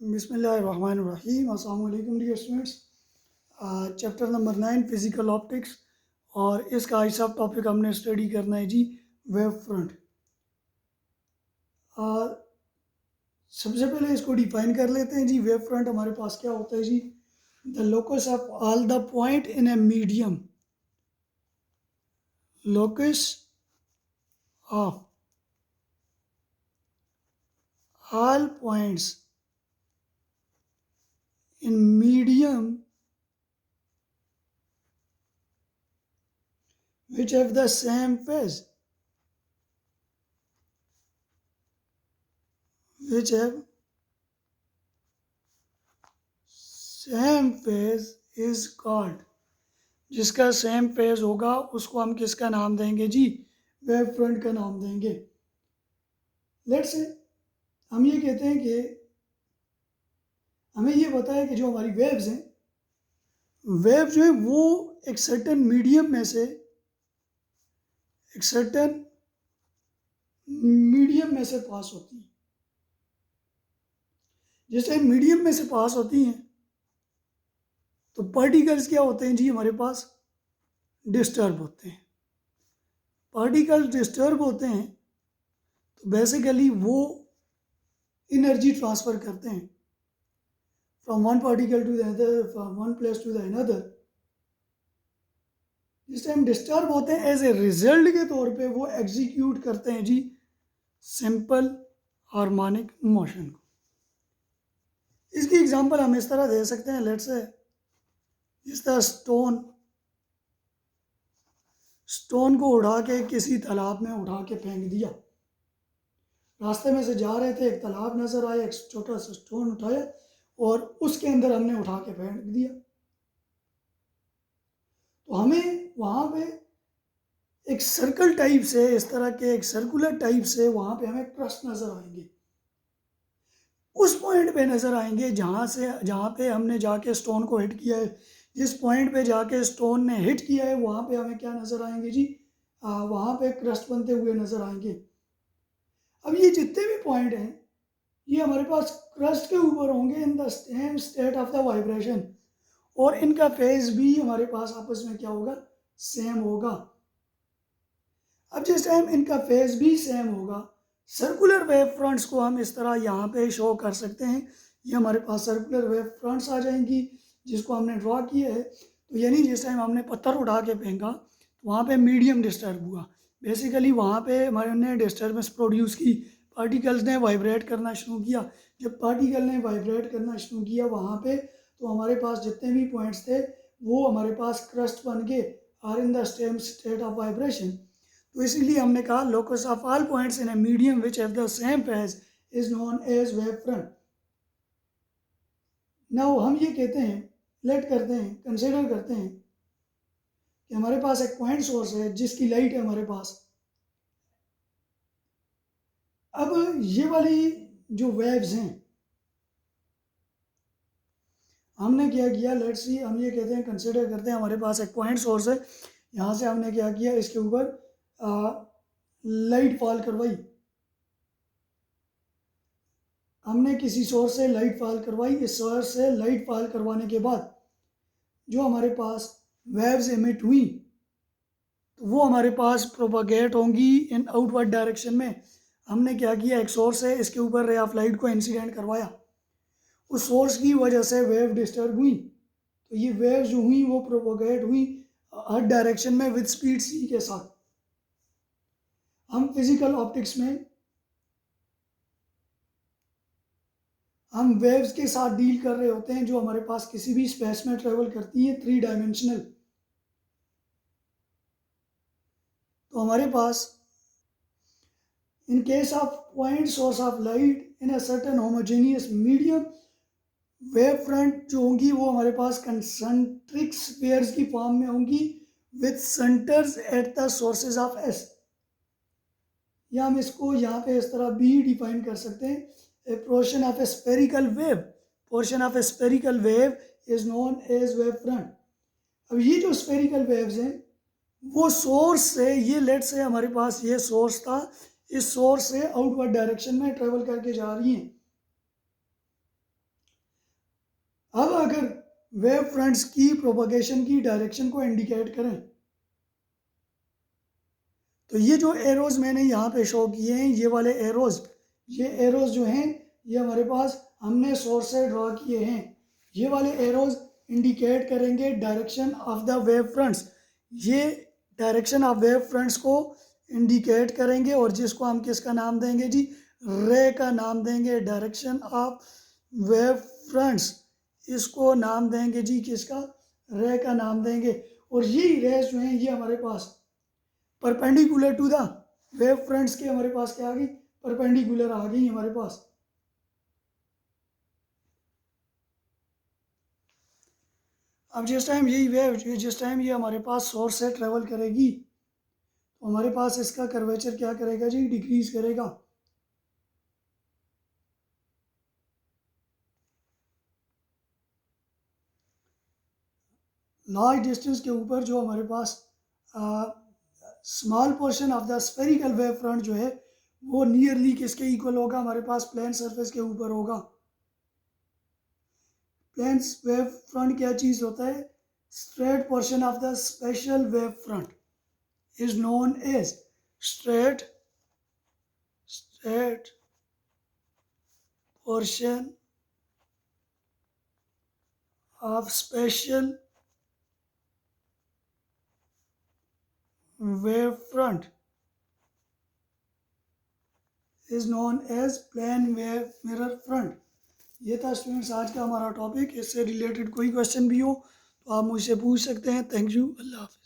बिस्मिल्लाहिर्रहमानिर्रहीम। अस्सलाम वालेकुम dear students. Chapter number 9 physical optics, और इसका आई सब टॉपिक हमने स्टडी करना है जी, वेव फ्रंट। सबसे पहले इसको डिफाइन कर लेते हैं जी। वेव फ्रंट हमारे पास क्या होता है जी? The locus of all the point in a medium, locus of all points in medium which have the same phase, which have same phase is called, जिसका सेम फेज होगा उसको हम किसका नाम देंगे जी? वेव फ्रंट का नाम देंगे। लेट्स से हम ये कहते हैं कि हमें ये पता है कि जो हमारी वेव्स हैं, वेव जो है वो एक सर्टेन मीडियम में से, एक सर्टेन मीडियम में से पास होती हैं। जिस टाइम मीडियम में से पास होती हैं तो पार्टिकल्स क्या होते हैं जी? हमारे पास डिस्टर्ब होते हैं। पार्टिकल्स डिस्टर्ब होते हैं तो बेसिकली वो एनर्जी ट्रांसफ़र करते हैं from one particle to the other, from one place to the another. जिस टाइम डिस्टर्ब होते हैं एज ए रिजल्ट के तौर पे वो एग्जीक्यूट करते हैं जी सिंपल हार्मोनिक मोशन को। इसकी एग्जांपल हम इस तरह दे सकते हैं। लेट्स से जिस तरह स्टोन को उठा के किसी तालाब में उठा के फेंक दिया। रास्ते में से जा रहे थे, एक तालाब नज़र आया, एक छोटा सा स्टोन उठाया और उसके अंदर हमने उठा के फेंक दिया। तो हमें वहाँ पे एक सर्कल टाइप से, इस तरह के एक सर्कुलर टाइप से वहाँ पे हमें क्रस्ट नज़र आएंगे। उस पॉइंट पे नज़र आएंगे जहाँ पे हमने जाके स्टोन को हिट किया है। जिस पॉइंट पे जाके स्टोन ने हिट किया है वहाँ पे हमें क्या नज़र आएंगे जी? वहाँ पे क्रस्ट बनते हुए नज़र आएंगे। अब ये जितने भी पॉइंट हैं ये हमारे पास क्रस्ट के ऊपर होंगे इन the same state of the vibration, और इनका फेज भी हमारे पास आपस में क्या होगा? सेम होगा। अब जिस टाइम इनका फेज भी सेम होगा, सर्कुलर वेव फ्रंट्स को हम इस तरह यहाँ पे शो कर सकते हैं। ये हमारे पास सर्कुलर वेव फ्रंट्स आ जाएंगी जिसको हमने ड्रॉ किया है। तो यानी जिस टाइम हमने पत्थर उठा के फेंका तो वहाँ पे मीडियम डिस्टर्ब हुआ। बेसिकली वहाँ पे हमारे ने डिस्टर्बेंस प्रोड्यूस की, पार्टिकल्स ने वाइब्रेट करना शुरू किया। जब पार्टिकल ने वाइब्रेट करना शुरू किया वहाँ पे, तो हमारे पास जितने भी पॉइंट्स थे वो हमारे पास क्रस्ट बन के are in the same state of vibration. तो इसीलिए हमने कहा locus of all points in a medium which have the same phase is known as wave front. Now हम ये कहते हैं, लेट करते हैं, कंसिडर करते हैं कि हमारे पास एक पॉइंट सोर्स है जिसकी लाइट है हमारे पास। अब ये वाली जो वेव्स हैं, हमने क्या किया? लेट्स सी, हम ये कहते हैं, कंसिडर करते हैं हमारे पास एक पॉइंट सोर्स है। यहाँ से हमने क्या किया? इसके ऊपर लाइट फॉल करवाई। हमने किसी सोर्स से लाइट फॉल करवाई। इस सोर्स से लाइट फॉल करवाने के बाद जो हमारे पास वेव्स एमिट हुई तो वो हमारे पास प्रोपागेट होंगी इन आउटवर्ड डायरेक्शन में। हमने क्या किया? एक सोर्स है, इसके ऊपर रे ऑफ लाइट को इंसिडेंट करवाया। उस सोर्स की वजह से वेव डिस्टर्ब हुई, तो ये वेव जो हुई वो प्रोपोगेट हुई हर डायरेक्शन में विद स्पीड सी के साथ। हम फिजिकल ऑप्टिक्स में हम वेव्स के साथ डील कर रहे होते हैं जो हमारे पास किसी भी स्पेस में ट्रेवल करती है, 3 डायमेंशनल। तो हमारे पास in case of point source of light in a certain homogeneous medium, wave front जो होंगी वो हमारे पास कंसंट्रिक स्फीयर्स की फॉर्म में होंगी with centres at the sources of S. या हम इसको यहाँ पे इस तरह भी डिफाइन कर सकते हैं, a portion of a spherical wave, portion of a spherical wave is known as wave front. अब ये जो स्फेरिकल वेव्स हैं वो सोर्स से, ये लेट से हमारे पास ये सोर्स था, इस सोर्स से आउटवर्ड डायरेक्शन में ट्रेवल करके जा रही हैं। अब अगर वेव फ्रंट्स की प्रोपगेशन की डायरेक्शन को इंडिकेट करें, तो ये जो एरोज मैंने यहाँ पे शो किए हैं, ये वाले एरोज, ये एरोज जो हैं ये हमारे पास हमने सोर्स से ड्रॉ किए हैं। ये वाले एरोज इंडिकेट करेंगे direction of the wave fronts. ये डायरेक्शन ऑफ वेव फ्रंट्स को इंडिकेट करेंगे और जिसको हम किसका नाम देंगे जी, रे का नाम देंगे। डायरेक्शन ऑफ वेव फ्रंट्स, इसको नाम देंगे जी किसका, रे का नाम देंगे। और ये रेज जो हैं ये हमारे पास perpendicular to the wave fronts के हमारे पास क्या आ गई, परपेंडिकुलर आ गई हमारे पास। अब जिस टाइम यही वेव, जिस टाइम ये हमारे पास सोर्स से ट्रेवल करेगी तो हमारे पास इसका कर्वेचर क्या करेगा जी, डिक्रीज करेगा। लार्ज डिस्टेंस के ऊपर जो हमारे पास small portion of the spherical wave front जो है वो नियरली किसके इक्वल होगा, हमारे पास प्लेन सरफेस के ऊपर होगा। प्लेन वेव फ्रंट क्या चीज़ होता है, straight portion of the special wave front is known as straight portion of special wave front is known as plane wave mirror front। ये था स्टूडेंट्स आज का हमारा टॉपिक। इससे रिलेटेड कोई क्वेश्चन भी हो तो आप मुझसे पूछ सकते हैं। थैंक यू, अल्लाह हाफ़िज़।